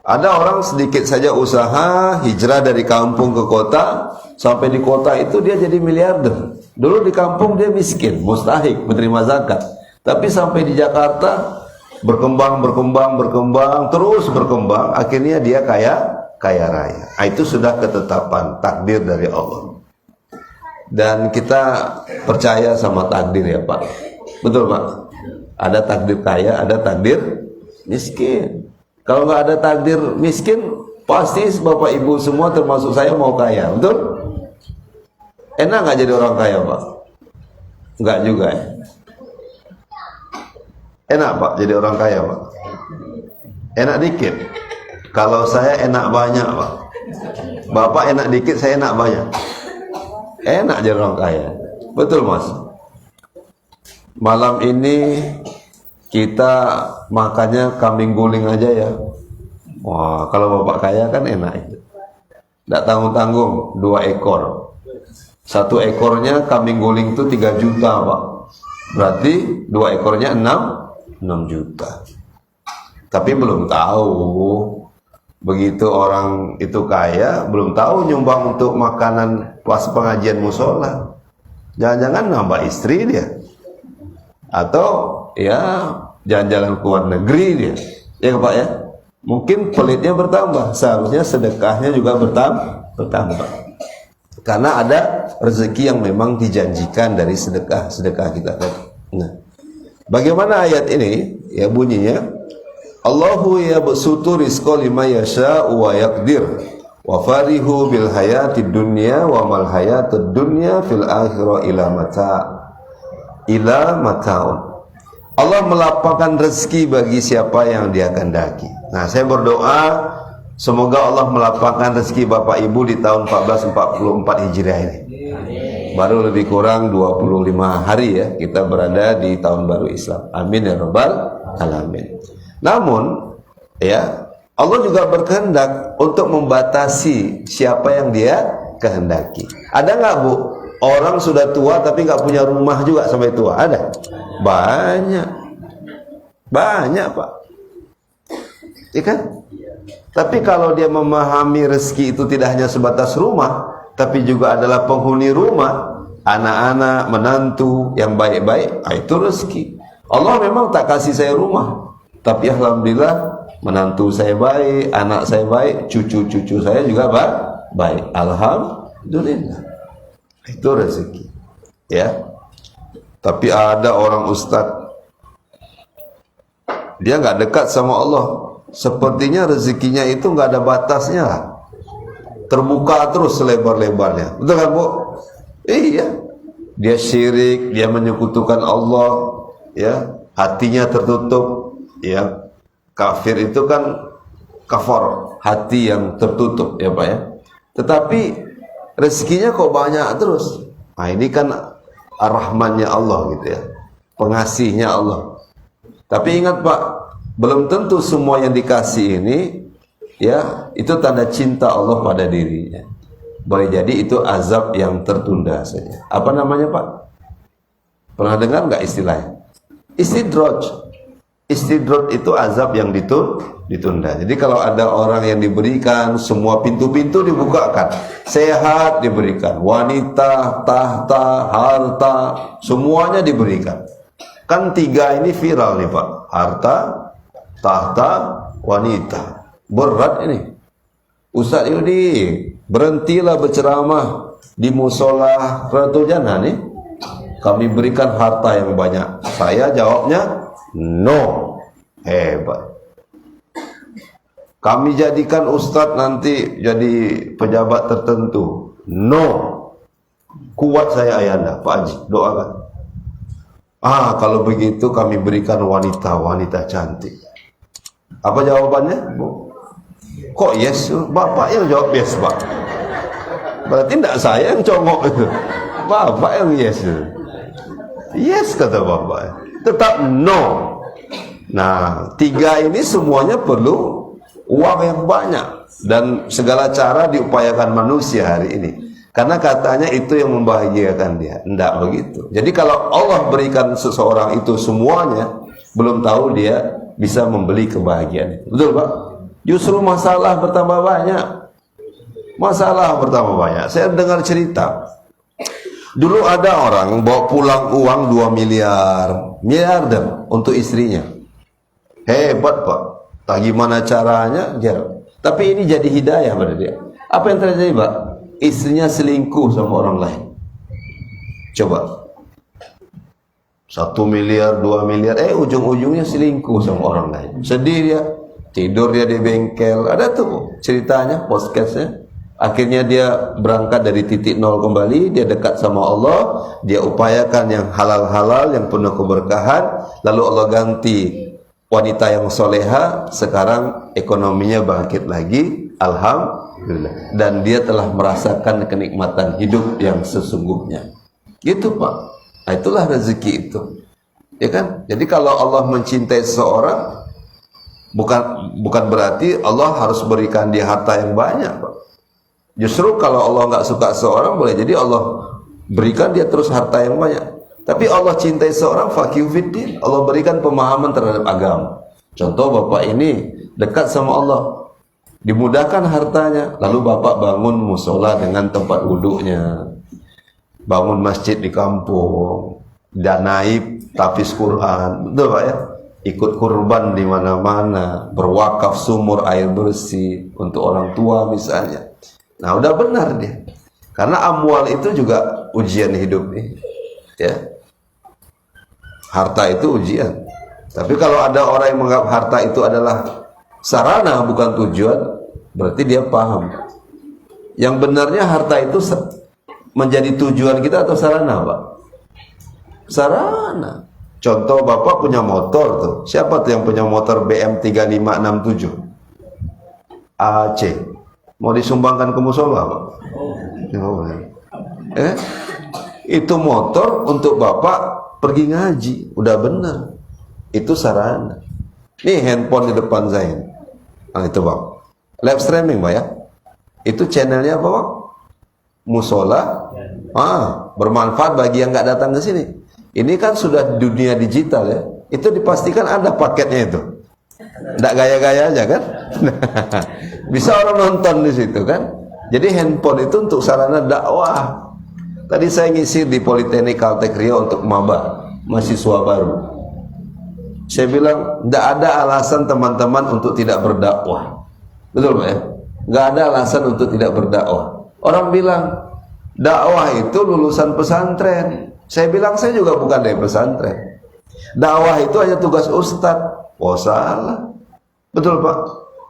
Ada orang sedikit saja usaha, hijrah dari kampung ke kota, sampai di kota itu dia jadi miliarder. Dulu di kampung dia miskin, mustahik menerima zakat. Tapi sampai di Jakarta berkembang, terus berkembang, akhirnya dia kaya raya. Itu sudah ketetapan takdir dari Allah. Dan kita percaya sama takdir ya Pak. Betul Pak? Ada takdir kaya, ada takdir miskin. Kalau nggak ada takdir miskin, pasti Bapak Ibu semua termasuk saya mau kaya, betul? Enak nggak jadi orang kaya Pak? Nggak juga ya? Enak Pak jadi orang kaya Pak? Enak dikit. Kalau saya enak banyak Pak. Bapak enak dikit, saya enak banyak. Enak jadi orang kaya. Betul Mas? Malam ini kita makannya kambing guling aja ya. Wah, kalau Bapak kaya kan enak itu. Tidak tanggung-tanggung, 2 ekor. 1 ekornya kambing guling itu 3 juta Pak. Berarti 2 ekornya 6 juta. Tapi belum tahu. Begitu orang itu kaya, belum tahu nyumbang untuk makanan pas pengajian musola. Jangan-jangan nambah istri dia. Atau ya jalan-jalan ke luar negeri dia, ya Pak ya. Mungkin pelitnya bertambah, seharusnya sedekahnya juga bertambah. Karena ada rezeki yang memang dijanjikan dari sedekah kita. Nah, bagaimana ayat ini? Ya bunyinya, Allahu yabsutu rizqa liman yasha'u wa yaqdir wa farihu bil hayatid dunya wa mal hayatud dunya fil akhirah ila mataun. Allah melapangkan rezeki bagi siapa yang Dia kehendaki. Nah, saya berdoa semoga Allah melapangkan rezeki Bapak Ibu di tahun 1444 Hijriah ini. Baru lebih kurang 25 hari ya kita berada di tahun baru Islam. Amin ya rabbal alamin. Namun ya Allah juga berkehendak untuk membatasi siapa yang Dia kehendaki. Ada nggak Bu? Orang sudah tua tapi nggak punya rumah juga sampai tua, ada? Banyak Pak, ya kan? Tapi kalau dia memahami rezeki itu tidak hanya sebatas rumah, tapi juga adalah penghuni rumah, anak-anak, menantu yang baik-baik, itu rezeki. Allah memang tak kasih saya rumah, tapi alhamdulillah menantu saya baik, anak saya baik, cucu-cucu saya juga baik. Alhamdulillah. Itu rezeki ya. Tapi ada orang ustadz, dia nggak dekat sama Allah, sepertinya rezekinya itu nggak ada batasnya lah, terbuka terus selebar-lebarnya, betul kan Bu? Iya, dia syirik, dia menyekutukan Allah ya, hatinya tertutup ya. Kafir itu kan kafar, hati yang tertutup ya Pak ya. Tetapi rezekinya kok banyak terus. Nah, ini kan ar-Rahmannya Allah gitu ya, pengasihnya Allah. Tapi ingat Pak, belum tentu semua yang dikasih ini ya itu tanda cinta Allah pada dirinya. Boleh jadi itu azab yang tertunda saja. Apa namanya Pak? Pernah dengar nggak istilahnya? Istidraj. Istidraj itu azab yang ditunda. Jadi kalau ada orang yang diberikan semua pintu-pintu dibukakan, sehat diberikan, wanita, tahta, harta, semuanya diberikan. Kan 3 ini viral nih Pak, harta, tahta, wanita. Berat ini. Ustaz Yudi, berhentilah berceramah di musola Ratu Jannah nih. Kami berikan harta yang banyak. Saya jawabnya no. Hebat. Kami jadikan ustadz nanti jadi pejabat tertentu. No. Kuat saya ayanda, Pak Haji, doakan. Kalau begitu kami berikan wanita-wanita cantik. Apa jawabannya, Bu? Kok yes? Bapak yang jawab yes, Pak. Berarti tidak saya yang congok itu. Bapak yang yes. Yes kata Bapak. Tetap no. Nah, 3 ini semuanya perlu uang yang banyak dan segala cara diupayakan manusia hari ini. Karena katanya itu yang membahagiakan dia. Tidak begitu. Jadi kalau Allah berikan seseorang itu semuanya, belum tahu dia bisa membeli kebahagiaan. Betul Pak? Justru masalah bertambah banyak. Masalah bertambah banyak. Saya dengar cerita. Dulu ada orang bawa pulang uang 2 miliarder untuk istrinya. Hebat Pak. Tak gimana caranya, tapi ini jadi hidayah pada dia. Apa yang terjadi Pak? Istrinya selingkuh sama orang lain. Coba 1 miliar, 2 miliar, ujung-ujungnya selingkuh sama orang lain. Sedih dia, tidur dia di bengkel. Ada tuh ceritanya, podcastnya. Akhirnya dia berangkat dari titik nol kembali, dia dekat sama Allah, dia upayakan yang halal-halal, yang penuh keberkahan, lalu Allah ganti wanita yang soleha, sekarang ekonominya bangkit lagi, alhamdulillah. Dan dia telah merasakan kenikmatan hidup yang sesungguhnya. Gitu Pak. Nah, itulah rezeki itu. Ya kan? Jadi kalau Allah mencintai seseorang, bukan berarti Allah harus berikan dia harta yang banyak Pak. Justru kalau Allah nggak suka seorang, boleh jadi Allah berikan dia terus harta yang banyak. Tapi Allah cintai seorang, faqihu fiddin. Allah berikan pemahaman terhadap agama. Contoh bapak ini dekat sama Allah, dimudahkan hartanya, lalu bapak bangun musola dengan tempat wuduknya, bangun masjid di kampung, dan naib tahfiz Quran, betul Pak ya? Ikut kurban di mana-mana, berwakaf sumur air bersih untuk orang tua misalnya. Nah, udah benar dia. Karena amwal itu juga ujian hidup nih. Ya. Harta itu ujian. Tapi kalau ada orang yang menganggap harta itu adalah sarana bukan tujuan, berarti dia paham. Yang benarnya harta itu menjadi tujuan kita atau sarana, Pak? Sarana. Contoh Bapak punya motor tuh. Siapa tuh yang punya motor BM 3567? AC. Mau disumbangkan ke musola, Pak? Itu motor untuk Bapak pergi ngaji, udah benar. Itu sarana. Nih handphone di depan saya. Nah, itu Bang. Live streaming, Pak ya. Itu channelnya apa, Bang? Musola. Bermanfaat bagi yang nggak datang ke sini. Ini kan sudah dunia digital ya. Itu dipastikan ada paketnya itu. Nggak gaya-gaya aja kan? Bisa orang nonton di situ kan? Jadi handphone itu untuk sarana dakwah. Tadi saya ngisi di Politeknik Caltech Riau untuk maba, mahasiswa baru. Saya bilang, nggak ada alasan teman-teman untuk tidak berdakwah. Betul Pak ya? Nggak ada alasan untuk tidak berdakwah. Orang bilang, dakwah itu lulusan pesantren. Saya bilang, saya juga bukan dari pesantren. Dakwah itu hanya tugas ustadz. Oh salah. Betul Pak.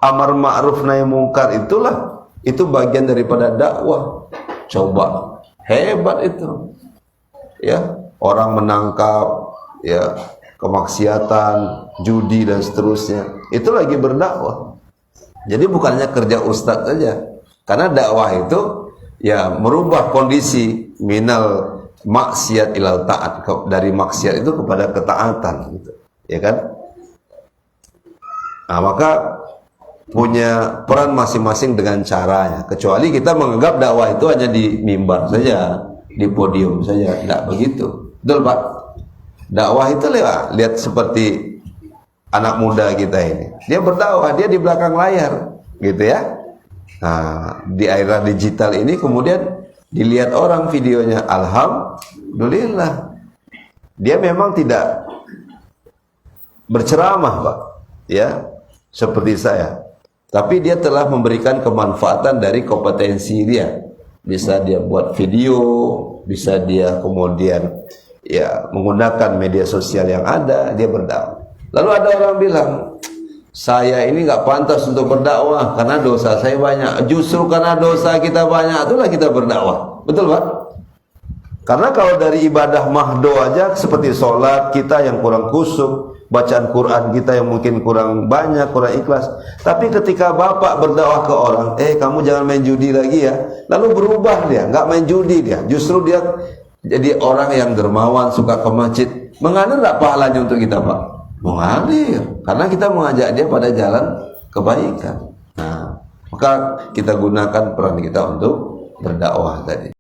Amar ma'ruf nahi mungkar itu bagian daripada dakwah. Coba. Hebat itu. Ya, orang menangkap ya kemaksiatan, judi dan seterusnya. Itu lagi berdakwah. Jadi bukannya kerja ustadz saja. Karena dakwah itu ya merubah kondisi minal maksiat ilal taat, dari maksiat itu kepada ketaatan gitu. Ya kan? Nah, maka punya peran masing-masing dengan caranya. Kecuali kita menganggap dakwah itu hanya di mimbar saja, di podium saja. Tidak begitu. Betul Pak? Dakwah itu lihat seperti anak muda kita ini. Dia berdakwah, dia di belakang layar, gitu ya. Nah, di era digital ini kemudian dilihat orang videonya, alhamdulillah. Dia memang tidak berceramah, Pak. Ya, seperti saya. Tapi dia telah memberikan kemanfaatan dari kompetensi dia. Bisa dia buat video, bisa dia kemudian ya menggunakan media sosial yang ada, dia berdakwah. Lalu ada orang bilang, saya ini nggak pantas untuk berdakwah karena dosa saya banyak. Justru karena dosa kita banyak, itulah kita berdakwah. Betul Pak? Karena kalau dari ibadah mahdo aja seperti sholat kita yang kurang khusyuk, bacaan Quran kita yang mungkin kurang banyak, kurang ikhlas. Tapi ketika Bapak berdakwah ke orang, kamu jangan main judi lagi ya. Lalu berubah dia, nggak main judi dia. Justru dia jadi orang yang dermawan, suka ke masjid. Mengalir nggak pahalanya untuk kita Pak? Mengalir. Karena kita mengajak dia pada jalan kebaikan. Nah, maka kita gunakan peran kita untuk berdakwah tadi.